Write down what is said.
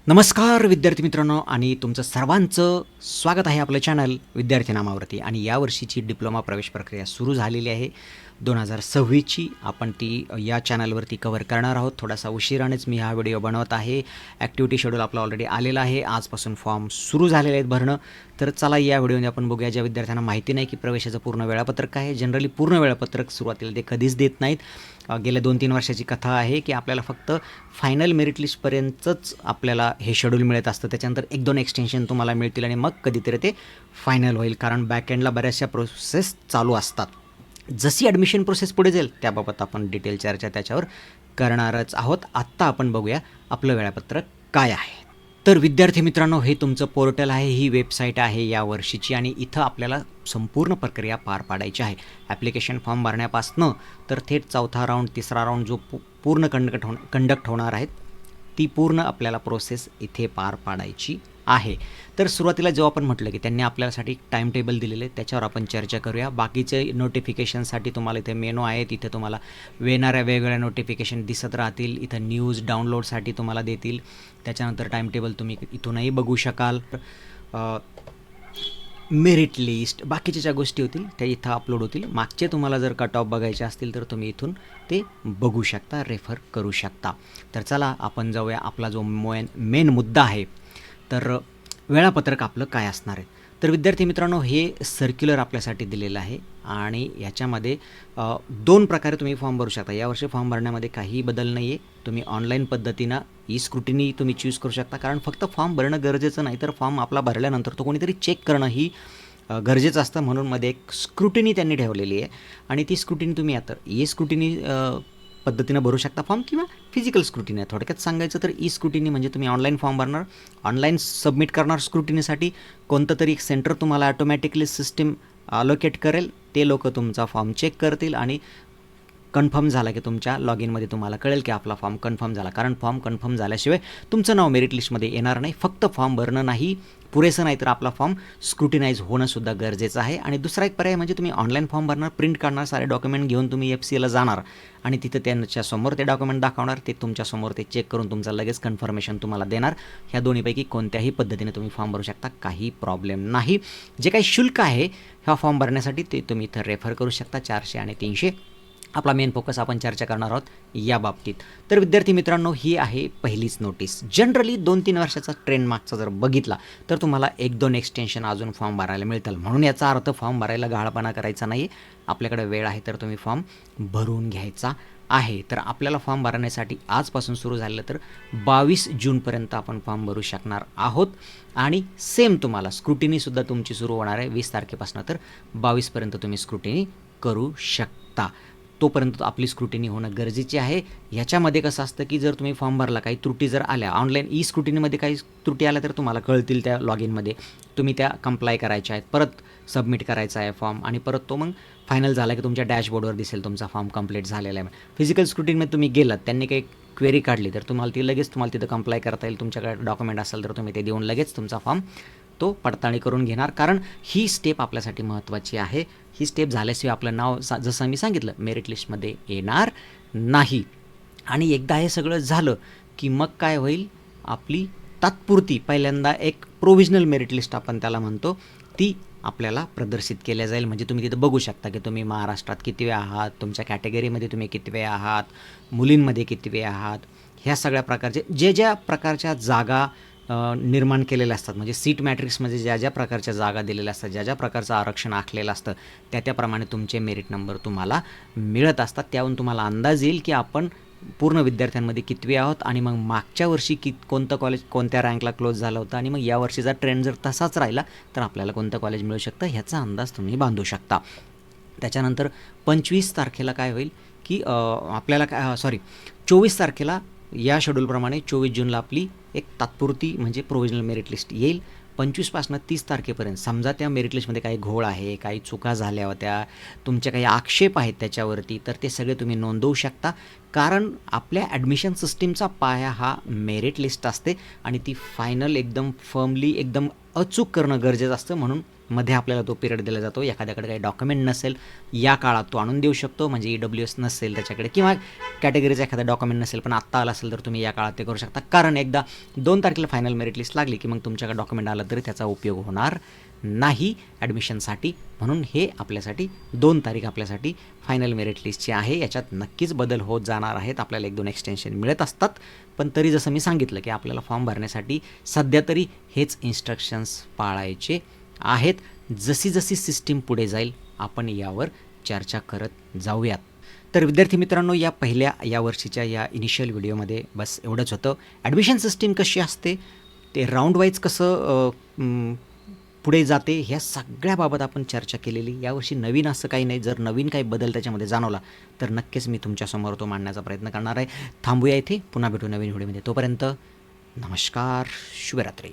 नमस्कार विद्यार्थी मित्रांनो आणि तुमचं सर्वांचं स्वागत आहे आपलं चॅनल विद्यार्थी नामावरती. आणि यावर्षीची डिप्लोमा प्रवेश प्रक्रिया सुरू झालेली आहे 2026ची. आपण ती या चॅनलवरती कव्हर करणार आहोत. थोडासा उशिरानेच मी हा व्हिडिओ बनवत आहे. ॲक्टिव्हिटी शेड्यूल आपला ऑलरेडी आलेला आहे. आजपासून फॉर्म सुरू झालेले आहेत भरणं. तर चला या व्हिडिओमध्ये आपण बघूया, ज्या विद्यार्थ्यांना माहिती नाही की प्रवेशाचं पूर्ण वेळापत्रक काय आहे. जनरली पूर्ण वेळापत्रक सुरुवातीला ते कधीच देत नाहीत. गेल्या 2-3 वर्षाची कथा आहे की आपल्याला फक्त फायनल मेरिट लिस्टपर्यंतच आपल्याला हे शेड्यूल मिळत असतं. त्याच्यानंतर 1-2 एक्सटेन्शन तुम्हाला मिळतील आणि मग कधीतरी ते फायनल होईल, कारण बॅकएंडला बऱ्याचशा प्रोसेस चालू असतात. जशी ॲडमिशन प्रोसेस पुढे जाईल त्याबाबत आपण डिटेल चर्चा त्याच्यावर करणारच आहोत. आत्ता आपण बघूया आपलं वेळापत्रक काय आहे. तर विद्यार्थी मित्रांनो, हे तुमचं पोर्टल आहे, ही वेबसाईट आहे या वर्षीची आणि इथं आपल्याला संपूर्ण प्रक्रिया पार पाडायची आहे. ॲप्लिकेशन फॉर्म भरण्यापासनं तर थेट चौथा राऊंड, तिसरा राऊंड जो पूर्ण कंडक्ट होणार आहेत, ती पूर्ण आपल्याला प्रोसेस इथे पार पाडायची आहे. तर सुरुवातीला जेव्हा आपण म्हटलं की त्यांनी आपल्यासाठी टाईम टेबल दिलेले, त्याच्यावर आपण चर्चा करूया. बाकीचे नोटिफिकेशनसाठी तुम्हाला इथे मेनू आहे, तिथे तुम्हाला येणाऱ्या वेगवेगळ्या नोटिफिकेशन दिसत राहतील. इथं न्यूज डाउनलोडसाठी तुम्हाला देतील. त्याच्यानंतर टाईम टेबल तुम्ही इथूनही बघू शकाल. मेरिट लिस्ट, बाकीच्या ज्या गोष्टी होतील त्या इथं अपलोड होतील. मागचे तुम्हाला जर कट ऑफ बघायचे असतील तर तुम्ही इथून ते बघू शकता, रेफर करू शकता. तर चला आपण जाऊया. आपला जो मेन मुद्दा आहे, तर वेळापत्रक आपलं काय असणार आहे. तर विद्यार्थी मित्रांनो, हे सर्क्युलर आपल्यासाठी दिलेलं आहे आणि याच्यामध्ये 2 प्रकारे तुम्ही फॉर्म भरू शकता. यावर्षी फॉर्म भरण्यामध्ये काहीही बदल नाही आहे. तुम्ही ऑनलाईन पद्धतीनं स्क्रुटिनी तुम्ही चूज करू शकता, कारण फक्त फॉर्म भरणं गरजेचं नाही, तर फॉर्म आपला भरल्यानंतर तो कोणीतरी चेक करणं ही गरजेचं असतं. म्हणून मध्ये एक स्क्रुटिनी त्यांनी ठेवलेली आहे आणि ती स्क्रुटिनी तुम्ही आता स्क्रुटिनी पद्धतीनं भरू शकता फॉर्म, किंवा फिजिकल स्क्रुटिनी. थोडक्यात सांगायचं तर स्क्रुटिनी म्हणजे तुम्ही ऑनलाईन फॉर्म भरणार, ऑनलाईन सबमिट करणार. स्क्रुटिनीसाठी कोणतं तरी एक सेंटर तुम्हाला ॲटोमॅटिकली सिस्टीम अलोकेट करेल. ते लोक तुमचा फॉर्म चेक करतील आणि कन्फर्म झाला की तुमच्या लॉग इनमध्ये तुम्हाला कळेल की आपला फॉर्म कन्फर्म झाला. कारण फॉर्म कन्फर्म झाल्याशिवाय तुमचं नाव मेरिट लिस्टमध्ये येणार नाही. फक्त फॉर्म भरणं नाही पुरेसं, नाही तर आपला फॉर्म स्क्रुटिनाइज होणंसुद्धा गरजेचं आहे. आणि दुसरा एक पर्याय म्हणजे तुम्ही ऑनलाईन फॉर्म भरणार, प्रिंट काढणार, सारे डॉक्युमेंट घेऊन तुम्ही FCAला जाणार आणि तिथं त्यांच्यासमोर ते डॉक्युमेंट दाखवणार. ते तुमच्यासमोर ते चेक करून तुमचं लगेच कन्फर्मेशन तुम्हाला देणार. ह्या दोन्हीपैकी कोणत्याही पद्धतीने तुम्ही फॉर्म भरू शकता, काही प्रॉब्लेम नाही. जे काही शुल्क आहे ह्या फॉर्म भरण्यासाठी ते तुम्ही इथं रेफर करू शकता. 400 आणि 300 आपला मेन फोकस आपण चर्चा करणार आहोत या बाबतीत. तर विद्यार्थी मित्रांनो, ही आहे पहिलीच नोटीस. जनरली 2-3 वर्षाचा ट्रेंड मागचा जर बघितला तर तुम्हाला 1-2 एक्सटेन्शन अजून फॉर्म भरायला मिळतील. म्हणून याचा अर्थ फॉर्म भरायला गाळपणा करायचा नाही. आपल्याकडे वेळ आहे तर तुम्ही फॉर्म भरून घ्यायचा आहे. तर आपल्याला फॉर्म भरण्यासाठी आजपासून सुरू झालं तर 22 जूनपर्यंत आपण फॉर्म भरू शकणार आहोत. आणि सेम तुम्हाला स्क्रुटिनीसुद्धा तुमची सुरू होणार आहे 20 तारखेपासून, तर 22पर्यंत तुम्ही स्क्रुटिनी करू शकता. तोपर्यंत आपली स्क्रुटिनी होणं गरजेची आहे. ह्याच्यामध्ये कसं असतं की जर तुम्ही फॉर्म भरला, काही त्रुटी जर आल्या, ऑनलाईन स्क्रुटिनीमध्ये काही त्रुटी आल्या तर तुम्हाला कळतील त्या लॉग इनमध्ये. तुम्ही त्या कंप्लाय करायच्या आहेत, परत सबमिट करायचा आहे फॉर्म आणि परत तो मग फायनल झाला की तुमच्या डॅशबोर्डवर दिसेल तुमचा फॉर्म कंप्लीट झालेला आहे. फिजिकल स्क्रुटिनीमध्ये तुम्ही गेलात, त्यांनी काही क्वेरी काढली तर तुम्हाला ती लगेच तुम्हाला तिथं कंप्लाय करता येईल. तुमच्याकडे डॉक्युमेंट असेल तर तुम्ही ते देऊन लगेच तुमचा फॉर्म तो पडताळणी करून घेणार, कारण ही स्टेप आपल्यासाठी महत्त्वाची आहे. ही स्टेप झाल्याशिवाय आपलं नाव जसं मी सांगितलं मेरिट लिस्टमध्ये येणार नाही. आणि एकदा हे सगळं झालं की मग काय होईल, आपली तात्पुरती पहिल्यांदा एक प्रोव्हिजनल मेरिट लिस्ट आपण त्याला म्हणतो, ती आपल्याला प्रदर्शित केल्या जाईल. म्हणजे तुम्ही तिथं बघू शकता की तुम्ही महाराष्ट्रात कितवे आहात, तुमच्या कॅटेगरीमध्ये तुम्ही कितवे आहात, मुलींमध्ये कितवे आहात, ह्या सगळ्या प्रकारचे ज्या प्रकारच्या जागा निर्माण केलेल्या असतात. म्हणजे सीट मॅट्रिक्समध्ये ज्या प्रकारच्या जागा दिलेल्या असतात, ज्या प्रकारचं आरक्षण आखलेलं असतं, त्याप्रमाणे तुमचे मेरिट नंबर तुम्हाला मिळत असतात. त्यावरून तुम्हाला अंदाज येईल की आपण पूर्ण विद्यार्थ्यांमध्ये कितवे आहोत आणि मग मागच्या वर्षी कोणतं कॉलेज कोणत्या रँकला क्लोज झालं होतं आणि मग या वर्षीचा ट्रेंड जर तसाच राहिला तर आपल्याला कोणतं कॉलेज मिळू शकतं ह्याचा अंदाज तुम्ही बांधू शकता. त्याच्यानंतर 25 तारखेला काय होईल की आपल्याला 24 तारखेला या शेड्यूलप्रमाणे 24 जूनला आपली एक तात्पुरती म्हणजे प्रोव्हिजनल मेरिट लिस्ट येईल. 25पासून 30 तारखेपर्यंत समजा त्या मेरिट लिस्टमध्ये काही घोळ आहे, काही चुका झाल्या होत्या, तुमचे काही आक्षेप आहेत त्याच्यावरती, तर ते सगळे तुम्ही नोंदवू शकता. कारण आपल्या ॲडमिशन सिस्टीमचा पाया हा मेरिट लिस्ट असते आणि ती फायनल एकदम फर्मली एकदम अचूक करणं गरजेचं असतं. म्हणून मध्ये आपल्याला तो पिरियड दिला जातो. एखाद्याकडे काही डॉक्युमेंट नसेल या काळात तो आणून देऊ शकतो. म्हणजे EWS नसेल त्याच्याकडे किंवा कॅटेगरीचा एखादा डॉक्युमेंट नसेल पण आत्ता आला असेल तर तुम्ही या काळात ते करू शकता. कारण एकदा 2 तारखेला फायनल मेरिट लिस्ट लागली की मग तुमच्याकडे डॉक्युमेंट आलं तरी त्याचा उपयोग होणार नाही ॲडमिशनसाठी. म्हणून हे आपल्यासाठी 2 तारीख आपल्यासाठी फायनल मेरिट लिस्टची आहे. याच्यात नक्कीच बदल होत जाणार आहेत. आपल्याला 1-2 एक्सटेन्शन मिळत असतात. पण तरी जसं मी सांगितलं की आपल्याला फॉर्म भरण्यासाठी सध्या तरी हेच इन्स्ट्रक्शन्स पाळायचे आहेत. जशी जशी सिस्टीम पुढे जाईल आपण यावर चर्चा करत जाऊयात. तर विद्यार्थी मित्रांनो, या वर्षीच्या या इनिशियल व्हिडिओमध्ये बस एवढंच होतं. ॲडमिशन सिस्टीम कशी असते, ते राऊंड वाईज कसं पुढे जाते, ह्या सगळ्याबाबत आपण चर्चा केलेली. यावर्षी नवीन असं काही नाही. जर नवीन काही बदल त्याच्यामध्ये जाणवला तर नक्कीच मी तुमच्यासमोर तो मांडण्याचा प्रयत्न करणार आहे. थांबूया इथे, पुन्हा भेटू नवीन व्हिडिओमध्ये. तोपर्यंत नमस्कार, शुभरात्री.